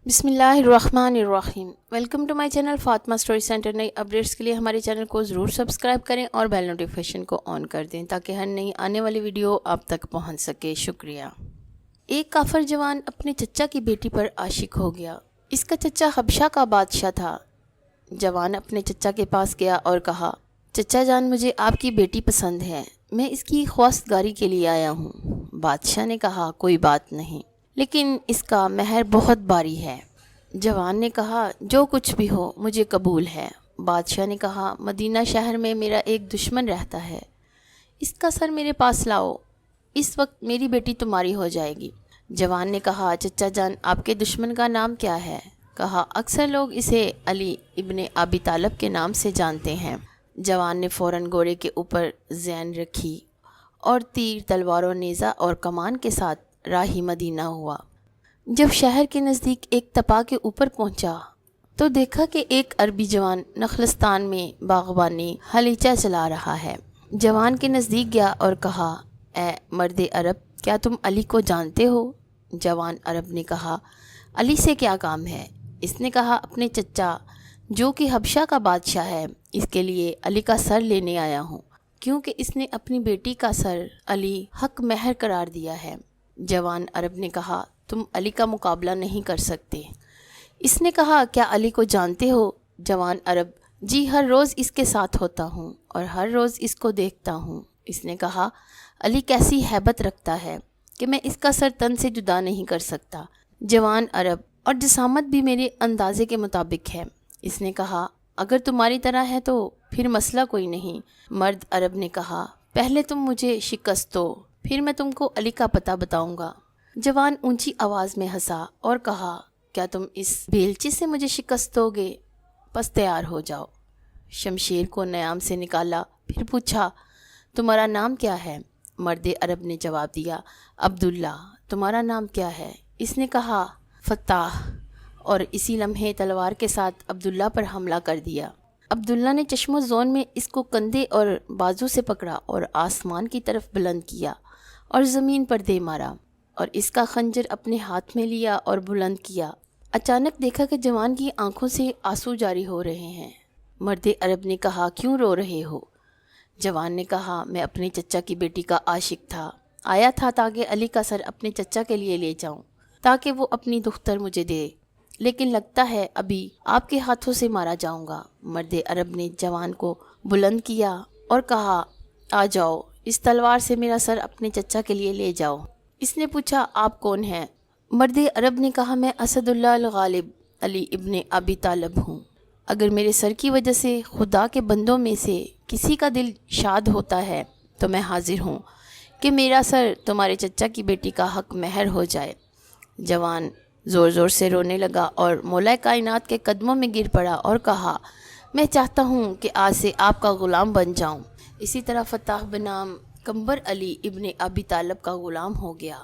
بسم اللہ الرحمن الرحیم۔ Welcome to my channel Fatima story centre. نئی اپڈیٹس کے لیے ہمارے چینل کو ضرور سبسکرائب کریں اور بیل نوٹیفیکیشن کو آن کر دیں تاکہ ہر نئی آنے والی ویڈیو آپ تک پہنچ سکے۔ شکریہ۔ ایک کافر جوان اپنے چچا کی بیٹی پر عاشق ہو گیا۔ اس کا چچا حبشہ کا بادشاہ تھا۔ جوان اپنے چچا کے پاس گیا اور کہا، چچا جان مجھے آپ کی بیٹی پسند ہے، میں اس کی خواستگاری کے لیے آیا ہوں۔ بادشاہ نے کہا، کوئی بات نہیں، لیکن اس کا مہر بہت بھاری ہے۔ جوان نے کہا، جو کچھ بھی ہو مجھے قبول ہے۔ بادشاہ نے کہا، مدینہ شہر میں میرا ایک دشمن رہتا ہے، اس کا سر میرے پاس لاؤ، اس وقت میری بیٹی تمہاری ہو جائے گی۔ جوان نے کہا، چچا جان آپ کے دشمن کا نام کیا ہے؟ کہا، اکثر لوگ اسے علی ابن ابی طالب کے نام سے جانتے ہیں۔ جوان نے فوراً گھوڑے کے اوپر زین رکھی اور تیر، تلوار و نیزہ اور کمان کے ساتھ راہی مدینہ ہوا۔ جب شہر کے نزدیک ایک تپا کے اوپر پہنچا تو دیکھا کہ ایک عربی جوان نخلستان میں باغبانی ہلیچہ چلا رہا ہے۔ جوان کے نزدیک گیا اور کہا، اے مرد عرب، کیا تم علی کو جانتے ہو؟ جوان عرب نے کہا، علی سے کیا کام ہے؟ اس نے کہا، اپنے چچا جو کہ حبشہ کا بادشاہ ہے، اس کے لیے علی کا سر لینے آیا ہوں، کیونکہ اس نے اپنی بیٹی کا سر علی حق مہر قرار دیا ہے۔ جوان عرب نے کہا، تم علی کا مقابلہ نہیں کر سکتے۔ اس نے کہا، کیا علی کو جانتے ہو؟ جوان عرب، جی ہر روز اس کے ساتھ ہوتا ہوں اور ہر روز اس کو دیکھتا ہوں۔ اس نے کہا، علی کیسی ہیبت رکھتا ہے کہ میں اس کا سر تن سے جدا نہیں کر سکتا۔ جوان عرب، اور جسامت بھی میرے اندازے کے مطابق ہے۔ اس نے کہا، اگر تمہاری طرح ہے تو پھر مسئلہ کوئی نہیں۔ مرد عرب نے کہا، پہلے تم مجھے شکست دو، پھر میں تم کو علی کا پتہ بتاؤں گا۔ جوان اونچی آواز میں ہنسا اور کہا، کیا تم اس بیلچی سے مجھے شکست دو گے؟ پس تیار ہو جاؤ۔ شمشیر کو نیام سے نکالا، پھر پوچھا، تمہارا نام کیا ہے؟ مرد عرب نے جواب دیا، عبداللہ۔ تمہارا نام کیا ہے؟ اس نے کہا، فتح، اور اسی لمحے تلوار کے ساتھ عبداللہ پر حملہ کر دیا۔ عبداللہ نے چشم و زون میں اس کو کندھے اور بازو سے پکڑا اور آسمان کی طرف بلند کیا اور زمین پر دے مارا، اور اس کا خنجر اپنے ہاتھ میں لیا اور بلند کیا۔ اچانک دیکھا کہ جوان کی آنکھوں سے آنسو جاری ہو رہے ہیں۔ مرد عرب نے کہا، کیوں رو رہے ہو؟ جوان نے کہا، میں اپنے چچا کی بیٹی کا عاشق تھا، آیا تھا تاکہ علی کا سر اپنے چچا کے لیے لے جاؤں تاکہ وہ اپنی دختر مجھے دے، لیکن لگتا ہے ابھی آپ کے ہاتھوں سے مارا جاؤں گا۔ مرد عرب نے جوان کو بلند کیا اور کہا، آ جاؤ، اس تلوار سے میرا سر اپنے چچا کے لیے لے جاؤ۔ اس نے پوچھا، آپ کون ہیں؟ مرد عرب نے کہا، میں اسد اللہ الغالب علی ابن ابی طالب ہوں۔ اگر میرے سر کی وجہ سے خدا کے بندوں میں سے کسی کا دل شاد ہوتا ہے تو میں حاضر ہوں کہ میرا سر تمہارے چچا کی بیٹی کا حق مہر ہو جائے۔ جوان زور زور سے رونے لگا اور مولا کائنات کے قدموں میں گر پڑا اور کہا، میں چاہتا ہوں کہ آج سے آپ کا غلام بن جاؤں۔ اسی طرح فتح بنام کمبر علی ابن ابی طالب کا غلام ہو گیا۔